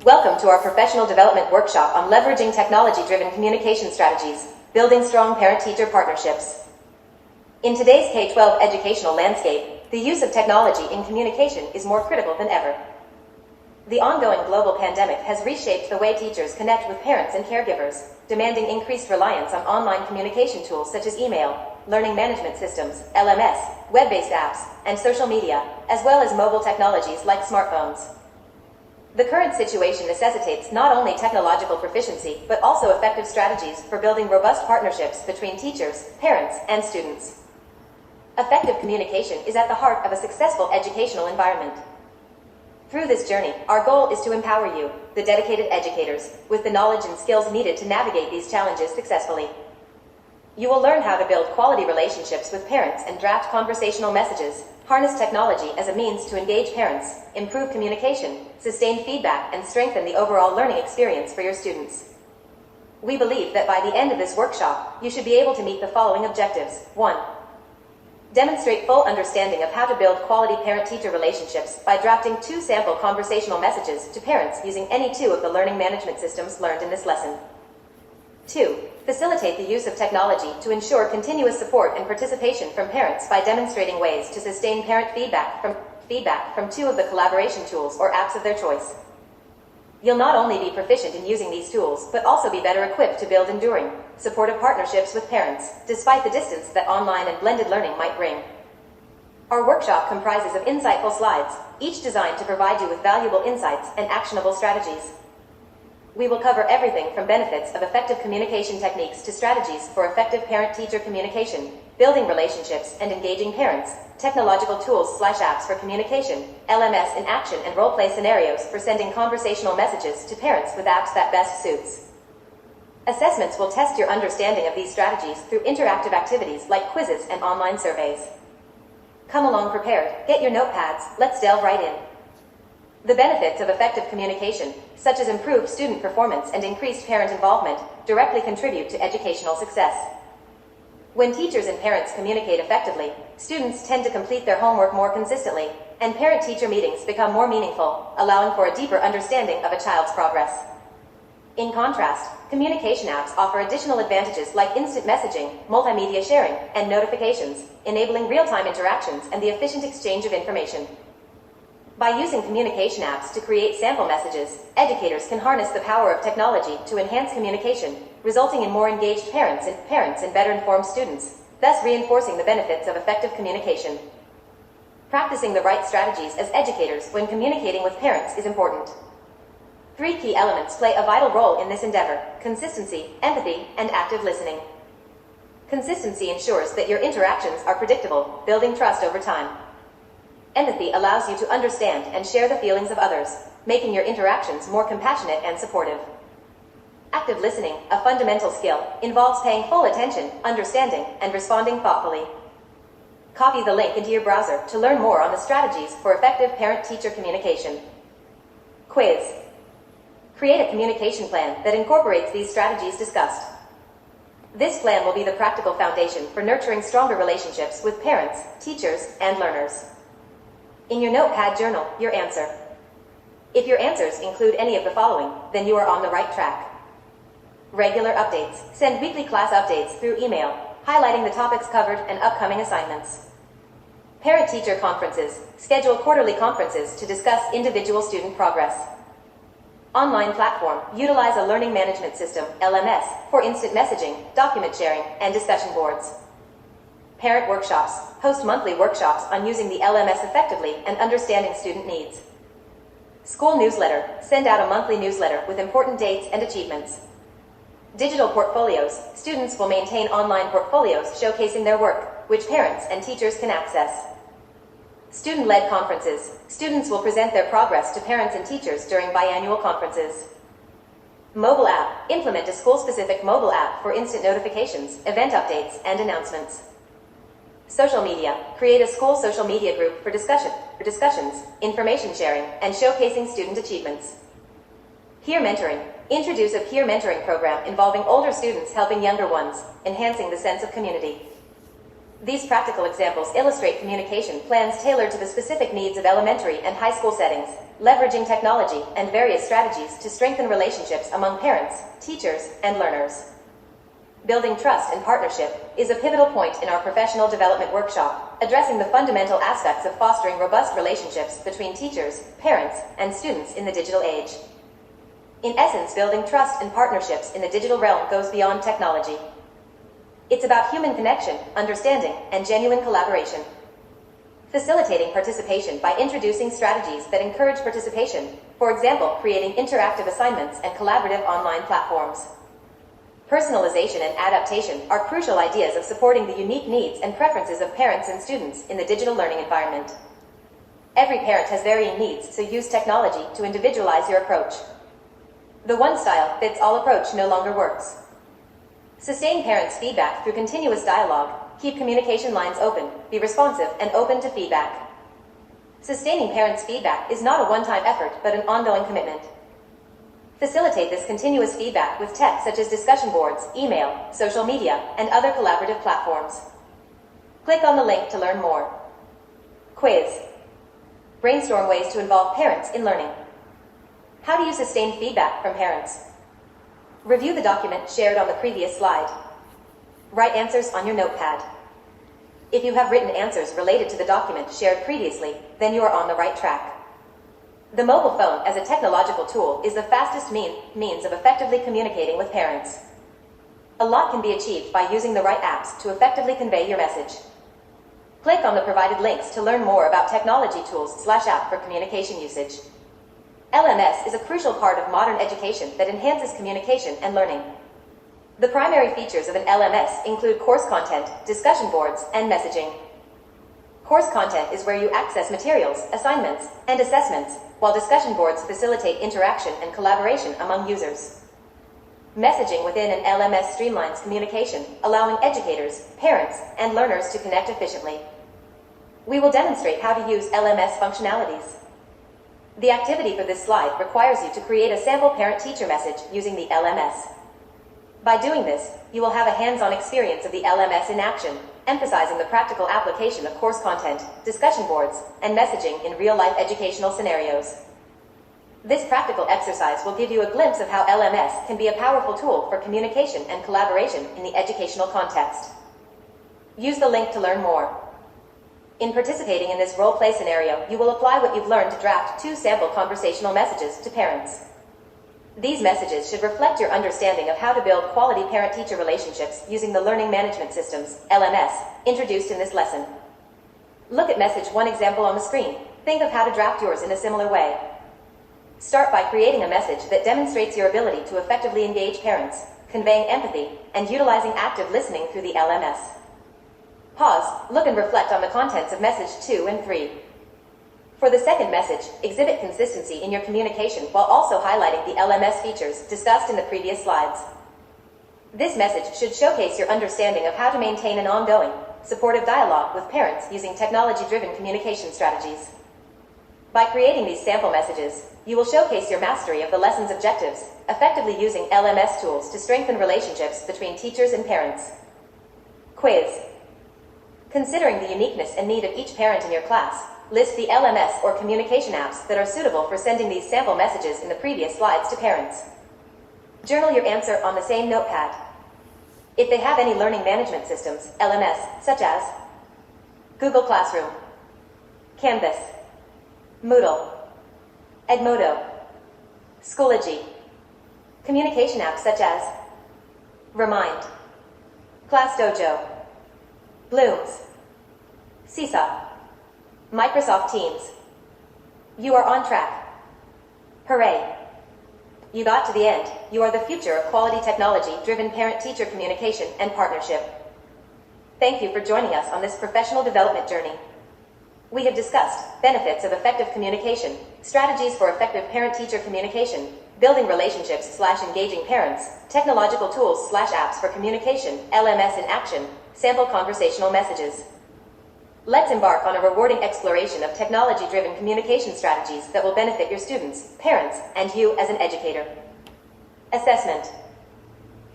Welcome to our professional development workshop on leveraging technology-driven communication strategies, building strong parent-teacher partnerships. In today's K-12 educational landscape, the use of technology in communication is more critical than ever. The ongoing global pandemic has reshaped the way teachers connect with parents and caregivers, demanding increased reliance on online communication tools such as email, learning management systems, LMS, web-based apps, and social media, as well as mobile technologies like smartphones. The current situation necessitates not only technological proficiency, but also effective strategies for building robust partnerships between teachers, parents, and students. Effective communication is at the heart of a successful educational environment. Through this journey, our goal is to empower you, the dedicated educators, with the knowledge and skills needed to navigate these challenges successfully. You will learn how to build quality relationships with parents and draft conversational messages, harness technology as a means to engage parents, improve communication, sustain feedback, and strengthen the overall learning experience for your students. We believe that by the end of this workshop, you should be able to meet the following objectives. 1. Demonstrate full understanding of how to build quality parent-teacher relationships by drafting 2 sample conversational messages to parents using any 2 of the learning management systems learned in this lesson. 2. Facilitate the use of technology to ensure continuous support and participation from parents by demonstrating ways to sustain parent feedback from 2 of the collaboration tools or apps of their choice. You'll not only be proficient in using these tools, but also be better equipped to build enduring, supportive partnerships with parents, despite the distance that online and blended learning might bring. Our workshop comprises of insightful slides, each designed to provide you with valuable insights and actionable strategies. We will cover everything from benefits of effective communication techniques to strategies for effective parent-teacher communication, building relationships and engaging parents, technological tools/apps for communication, LMS in action and role-play scenarios for sending conversational messages to parents with apps that best suits. Assessments will test your understanding of these strategies through interactive activities like quizzes and online surveys. Come along prepared, get your notepads, let's delve right in. The benefits of effective communication, such as improved student performance and increased parent involvement, directly contribute to educational success. When teachers and parents communicate effectively, students tend to complete their homework more consistently, and parent-teacher meetings become more meaningful, allowing for a deeper understanding of a child's progress. In contrast, communication apps offer additional advantages like instant messaging, multimedia sharing, and notifications, enabling real-time interactions and the efficient exchange of information. By using communication apps to create sample messages, educators can harness the power of technology to enhance communication, resulting in more engaged parents and better informed students, thus reinforcing the benefits of effective communication. Practicing the right strategies as educators when communicating with parents is important. 3 key elements play a vital role in this endeavor: consistency, empathy, and active listening. Consistency ensures that your interactions are predictable, building trust over time. Empathy allows you to understand and share the feelings of others, making your interactions more compassionate and supportive. Active listening, a fundamental skill, involves paying full attention, understanding, and responding thoughtfully. Copy the link into your browser to learn more on the strategies for effective parent-teacher communication. Quiz. Create a communication plan that incorporates these strategies discussed. This plan will be the practical foundation for nurturing stronger relationships with parents, teachers, and learners. In your notepad journal, your answer. If your answers include any of the following, then you are on the right track. Regular updates. Send weekly class updates through email, highlighting the topics covered and upcoming assignments. Parent-teacher conferences. Schedule quarterly conferences to discuss individual student progress. Online platform. Utilize a learning management system, LMS, for instant messaging, document sharing, and discussion boards. Parent workshops. Host monthly workshops on using the LMS effectively and understanding student needs. School newsletter. Send out a monthly newsletter with important dates and achievements. Digital portfolios. Students will maintain online portfolios showcasing their work, which parents and teachers can access. Student-led conferences. Students will present their progress to parents and teachers during biannual conferences. Mobile app. Implement a school-specific mobile app for instant notifications, event updates, and announcements. Social media. Create a school social media group for discussions, information sharing, and showcasing student achievements. Peer mentoring. Introduce a peer mentoring program involving older students helping younger ones, enhancing the sense of community. These practical examples illustrate communication plans tailored to the specific needs of elementary and high school settings, leveraging technology and various strategies to strengthen relationships among parents, teachers, and learners. Building trust and partnership is a pivotal point in our professional development workshop, addressing the fundamental aspects of fostering robust relationships between teachers, parents, and students in the digital age. In essence, building trust and partnerships in the digital realm goes beyond technology. It's about human connection, understanding, and genuine collaboration. Facilitating participation by introducing strategies that encourage participation, for example, creating interactive assignments and collaborative online platforms. Personalization and adaptation are crucial ideas of supporting the unique needs and preferences of parents and students in the digital learning environment. Every parent has varying needs, so use technology to individualize your approach. The one-style-fits-all approach no longer works. Sustain parents' feedback through continuous dialogue. Keep communication lines open, be responsive, and open to feedback. Sustaining parents' feedback is not a one-time effort, but an ongoing commitment. Facilitate this continuous feedback with tech such as discussion boards, email, social media, and other collaborative platforms. Click on the link to learn more. Quiz. Brainstorm ways to involve parents in learning. How do you sustain feedback from parents? Review the document shared on the previous slide. Write answers on your notepad. If you have written answers related to the document shared previously, then you are on the right track. The mobile phone as a technological tool is the fastest means of effectively communicating with parents. A lot can be achieved by using the right apps to effectively convey your message. Click on the provided links to learn more about technology tools/app for communication usage. LMS is a crucial part of modern education that enhances communication and learning. The primary features of an LMS include course content, discussion boards, and messaging. Course content is where you access materials, assignments, and assessments, while discussion boards facilitate interaction and collaboration among users. Messaging within an LMS streamlines communication, allowing educators, parents, and learners to connect efficiently. We will demonstrate how to use LMS functionalities. The activity for this slide requires you to create a sample parent-teacher message using the LMS. By doing this, you will have a hands-on experience of the LMS in action, emphasizing the practical application of course content, discussion boards, and messaging in real-life educational scenarios. This practical exercise will give you a glimpse of how LMS can be a powerful tool for communication and collaboration in the educational context. Use the link to learn more. In participating in this role-play scenario, you will apply what you've learned to draft 2 sample conversational messages to parents. These messages should reflect your understanding of how to build quality parent-teacher relationships using the learning management systems, LMS, introduced in this lesson. Look at message 1 example on the screen. Think of how to draft yours in a similar way. Start by creating a message that demonstrates your ability to effectively engage parents, conveying empathy, and utilizing active listening through the LMS. Pause, look and reflect on the contents of message 2 and 3. For the second message, exhibit consistency in your communication while also highlighting the LMS features discussed in the previous slides. This message should showcase your understanding of how to maintain an ongoing, supportive dialogue with parents using technology-driven communication strategies. By creating these sample messages, you will showcase your mastery of the lesson's objectives, effectively using LMS tools to strengthen relationships between teachers and parents. Quiz. Considering the uniqueness and need of each parent in your class, list the LMS or communication apps that are suitable for sending these sample messages in the previous slides to parents. Journal your answer on the same notepad. If they have any learning management systems, LMS, such as Google Classroom, Canvas, Moodle, Edmodo, Schoology, communication apps such as Remind, ClassDojo, Blooms, Seesaw, Microsoft Teams. You are on track. Hooray! You got to the end. You are the future of quality technology-driven parent-teacher communication and partnership. Thank you for joining us on this professional development journey. We have discussed benefits of effective communication, strategies for effective parent-teacher communication, building relationships/engaging parents, technological tools/apps for communication, LMS in action, sample conversational messages. Let's embark on a rewarding exploration of technology-driven communication strategies that will benefit your students, parents, and you as an educator. Assessment.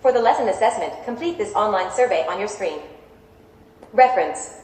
For the lesson assessment, complete this online survey on your screen. Reference.